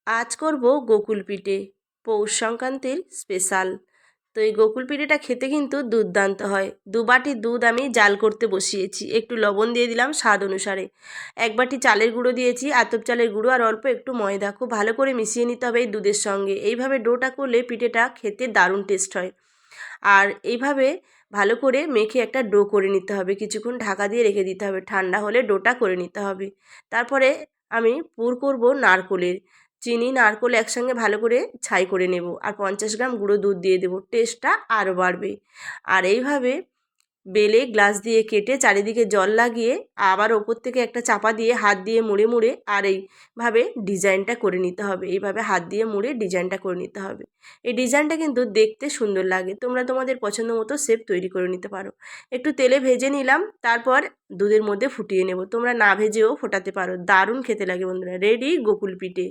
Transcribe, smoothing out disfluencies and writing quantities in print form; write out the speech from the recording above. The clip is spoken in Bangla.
আজ করব গোকুল পিঠে, পৌষ সংক্রান্তির স্পেশাল। তো এই গোকুল পিঠেটা খেতে কিন্তু দুর্দান্ত হয়। 2 বাটি দুধ আমি জাল করতে বসিয়েছি, একটু লবণ দিয়ে দিলাম স্বাদ অনুসারে। 1 বাটি চালের গুঁড়ো দিয়েছি, আতপ চালের গুঁড়ো, আর অল্প একটু ময়দা। খুব ভালো করে মিশিয়ে নিতে হবে এই দুধের সঙ্গে। এইভাবে ডোটা করলে পিঠেটা খেতে দারুণ টেস্ট হয়। আর এইভাবে ভালো করে মেখে একটা ডো করে নিতে হবে, কিছুক্ষণ ঢাকা দিয়ে রেখে দিতে হবে, ঠান্ডা হলে ডোটা করে নিতে হবে। তারপরে আমি পুর করব নারকোলের। চিনি নারকোল একসঙ্গে ভালো করে ছাই করে নেব, আর 50 গ্রাম গুঁড়ো দুধ দিয়ে দেবো, টেস্টটা আরও বাড়বে। আর এইভাবে বেলে গ্লাস দিয়ে কেটে চারিদিকে জল লাগিয়ে আবার ওপর থেকে একটা চাপা দিয়ে হাত দিয়ে মুড়ে মুড়ে আর এইভাবে ডিজাইনটা করে নিতে হবে। এইভাবে হাত দিয়ে মুড়ে ডিজাইনটা করে নিতে হবে। এই ডিজাইনটা কিন্তু দেখতে সুন্দর লাগে। তোমরা তোমাদের পছন্দ মতো শেপ তৈরি করে নিতে পারো। একটু তেলে ভেজে নিলাম, তারপর দুধের মধ্যে ফুটিয়ে নেব। তোমরা না ভেজেও ফোটাতে পারো, দারুণ খেতে লাগে বন্ধুরা। রেডি গোকুল পিঠে।